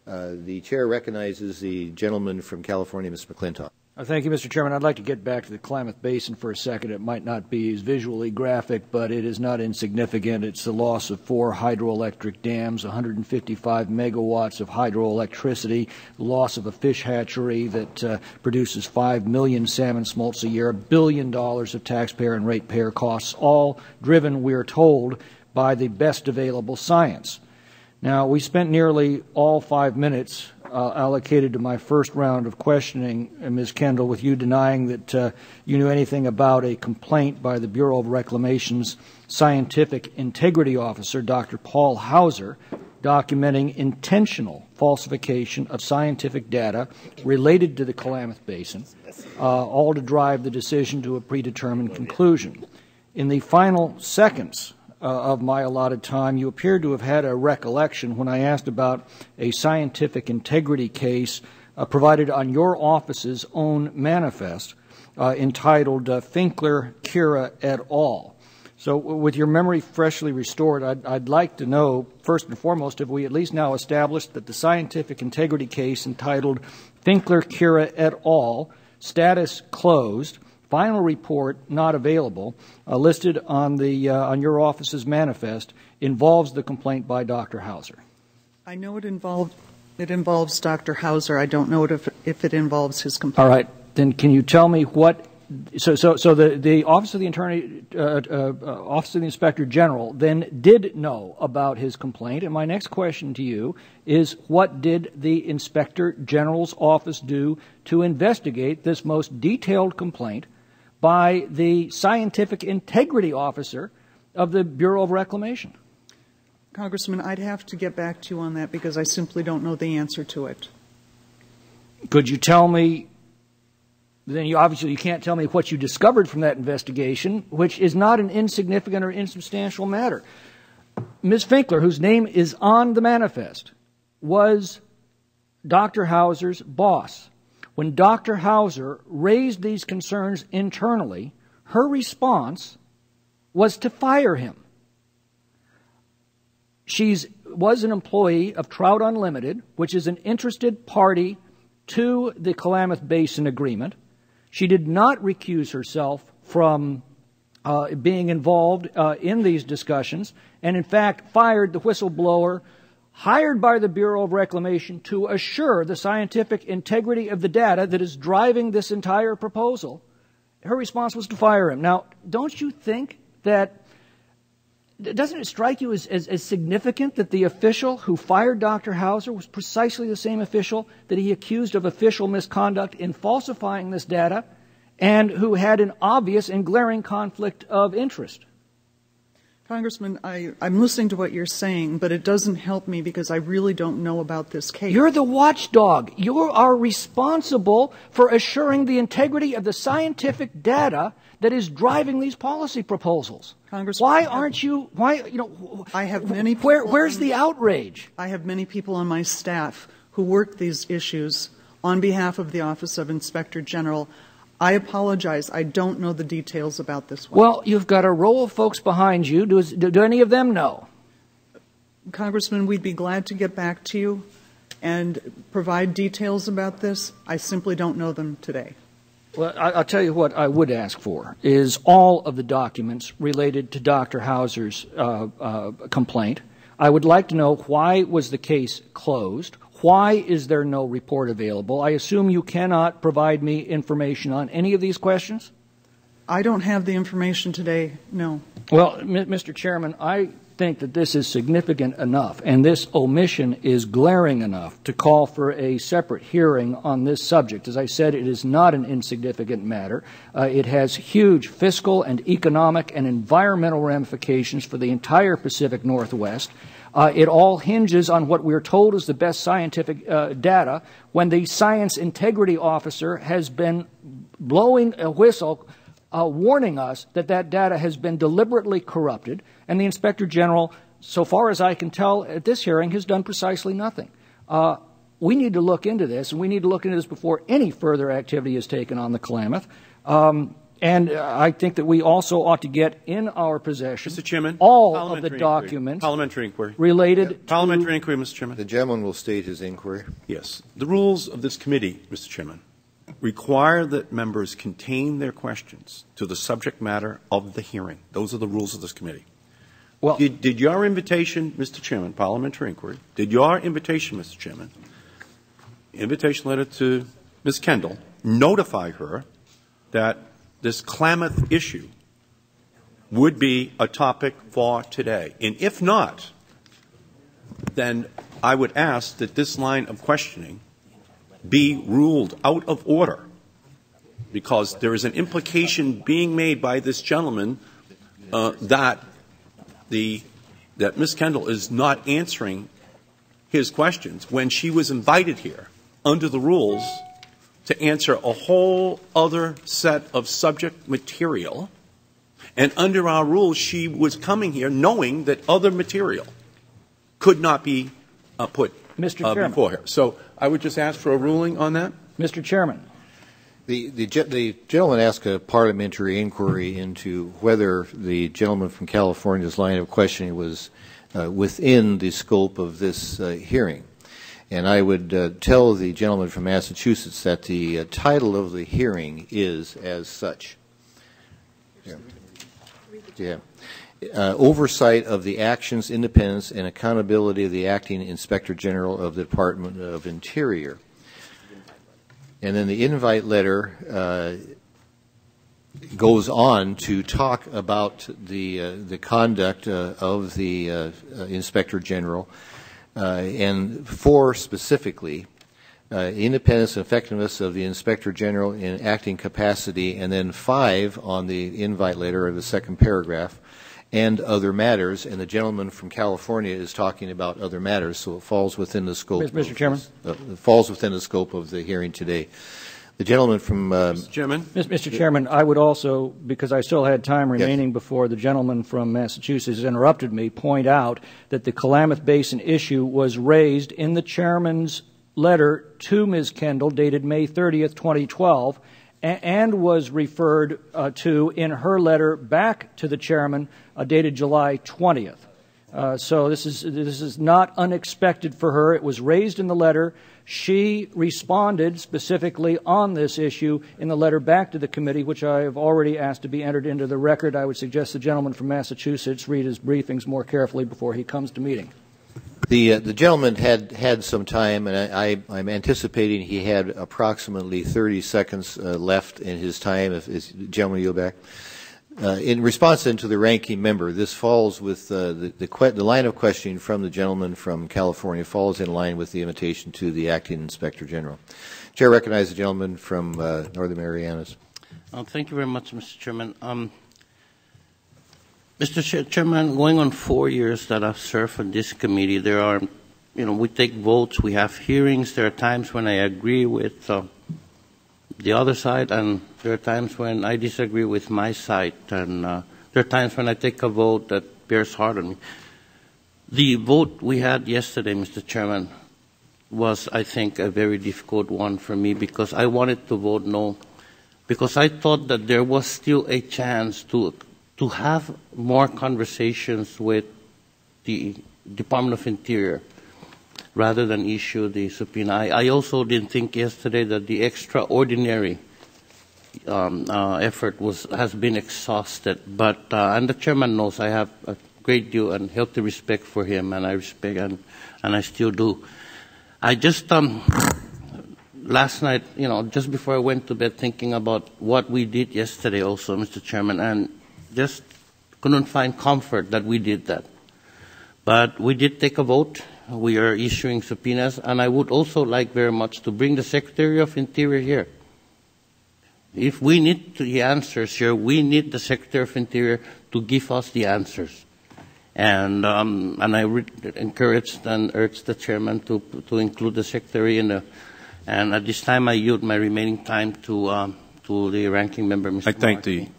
The chair recognizes the gentleman from California, Mr. McClintock. Thank you, Mr. Chairman. I'd like to get back to the Klamath Basin for a second. It might not be as visually graphic, but it is not insignificant. It's the loss of 4 hydroelectric dams, 155 megawatts of hydroelectricity, the loss of a fish hatchery that produces 5 million salmon smolts a year, $1 billion of taxpayer and ratepayer costs, all driven, we are told, by the best available science. Now, we spent nearly all 5 minutes allocated to my first round of questioning, Ms. Kendall, with you denying that you knew anything about a complaint by the Bureau of Reclamation's Scientific Integrity Officer, Dr. Paul Hauser, documenting intentional falsification of scientific data related to the Klamath Basin, all to drive the decision to a predetermined conclusion. In the final seconds of my allotted time, you appear to have had a recollection when I asked about a scientific integrity case provided on your office's own manifest entitled Finkler, Kira et al. So with your memory freshly restored, I'd like to know, first and foremost, have we at least now established that the scientific integrity case entitled Finkler, Kira et al., status closed, final report not available, listed on your office's manifest, involves the complaint by Dr. Hauser? I know it involves Dr. Hauser. I don't know if it involves his complaint. All right. Then can you tell me what? So the Office of the Office of the Inspector General then did know about his complaint, and my next question to you is, what did the Inspector General's office do to investigate this most detailed complaint by the Scientific Integrity Officer of the Bureau of Reclamation? Congressman, I'd have to get back to you on that because I simply don't know the answer to it. Could you tell me? Then obviously you can't tell me what you discovered from that investigation, which is not an insignificant or insubstantial matter. Ms. Finkler, whose name is on the manifest, was Dr. Hauser's boss. When Dr. Hauser raised these concerns internally, her response was to fire him. She was an employee of Trout Unlimited, which is an interested party to the Klamath Basin Agreement. She did not recuse herself from being involved in these discussions, and in fact fired the whistleblower hired by the Bureau of Reclamation to assure the scientific integrity of the data that is driving this entire proposal. Her response was to fire him. Now, don't you think that, doesn't it strike you as significant that the official who fired Dr. Hauser was precisely the same official that he accused of official misconduct in falsifying this data and who had an obvious and glaring conflict of interest? Congressman, I'm listening to what you're saying, but it doesn't help me because I really don't know about this case. You're the watchdog. You are responsible for assuring the integrity of the scientific data that is driving these policy proposals. Congressman, why aren't you? I have many. Where's the outrage? I have many people on my staff who work these issues on behalf of the Office of Inspector General. I apologize. I don't know the details about this one. Well, you've got a row of folks behind you. Do any of them know? Congressman, we'd be glad to get back to you and provide details about this. I simply don't know them today. Well, I'll tell you what I would ask for is all of the documents related to Dr. Hauser's complaint. I would like to know, why was the case closed? Why is there no report available? I assume you cannot provide me information on any of these questions? I don't have the information today, no. Well, Mr. Chairman, I think that this is significant enough, and this omission is glaring enough to call for a separate hearing on this subject. As I said, it is not an insignificant matter. It has huge fiscal and economic and environmental ramifications for the entire Pacific Northwest. It all hinges on what we're told is the best scientific data, when the Science Integrity Officer has been blowing a whistle warning us that that data has been deliberately corrupted, and the Inspector General, so far as I can tell at this hearing, has done precisely nothing. We need to look into this, and we need to look into this before any further activity is taken on the Klamath. And I think that we also ought to get in our possession, Mr. Chairman, all of the documents parliamentary inquiry related parliamentary inquiry, Mr. Chairman. The gentleman will state his inquiry. Yes. The rules of this committee, Mr. Chairman, require that members contain their questions to the subject matter of the hearing. Those are the rules of this committee. Well, Did your invitation, Mr. Chairman, parliamentary inquiry, did your invitation, Mr. Chairman, invitation letter to Ms. Kendall, notify her that this Klamath issue would be a topic for today? And if not, then I would ask that this line of questioning be ruled out of order, because there is an implication being made by this gentleman that Ms. Kendall is not answering his questions when she was invited here under the rules to answer a whole other set of subject material. And under our rules, she was coming here knowing that other material could not be put before her. So I would just ask for a ruling on that. Mr. Chairman. The gentleman asked a parliamentary inquiry into whether the gentleman from California's line of questioning was within the scope of this hearing. And I would tell the gentleman from Massachusetts that the title of the hearing is as such. Yeah. Oversight of the actions, independence, and accountability of the acting Inspector General of the Department of Interior. And then the invite letter goes on to talk about the conduct of the Inspector General, and 4 specifically, independence and effectiveness of the Inspector General in acting capacity, and then 5 on the invite letter, or the second paragraph, and other matters. And the gentleman from California is talking about other matters, so it falls within the scope. Mr. Chairman, it falls within the scope of the hearing today. The gentleman from Mr. Chairman. Mr. Chairman, I would also, because I still had time remaining before the gentleman from Massachusetts interrupted me, point out that the Klamath Basin issue was raised in the chairman's letter to Ms. Kendall, dated May 30th, 2012, and was referred to in her letter back to the chairman, dated July 20th. So this is not unexpected for her. It was raised in the letter. She responded specifically on this issue in the letter back to the committee, which I have already asked to be entered into the record. I would suggest the gentleman from Massachusetts read his briefings more carefully before he comes to meeting. The gentleman had some time, and I'm anticipating he had approximately 30 seconds left in his time. If the gentleman yield back. In response then to the ranking member, this falls with the line of questioning from the gentleman from California falls in line with the invitation to the acting Inspector General. Chair recognizes the gentleman from Northern Marianas. Thank you very much, Mr. Chairman. Mr. Chairman, going on 4 years that I've served on this committee, there are, we take votes, we have hearings. There are times when I agree with the other side, and there are times when I disagree with my side, and there are times when I take a vote that bears hard on me. The vote we had yesterday, Mr. Chairman, was, I think, a very difficult one for me, because I wanted to vote no, because I thought that there was still a chance to have more conversations with the Department of Interior rather than issue the subpoena. I also didn't think yesterday that the extraordinary effort has been exhausted. But and the chairman knows I have a great deal and healthy respect for him, and I respect and I still do. I just last night, just before I went to bed, thinking about what we did yesterday, also, Mr. Chairman, and just couldn't find comfort that we did that. But we did take a vote. We are issuing subpoenas, and I would also like very much to bring the Secretary of Interior here. If we need the answers here, we need the Secretary of Interior to give us the answers. And I encouraged and urged the Chairman to include the Secretary in the. And at this time, I yield my remaining time to the ranking member, Mr. I thank Markey.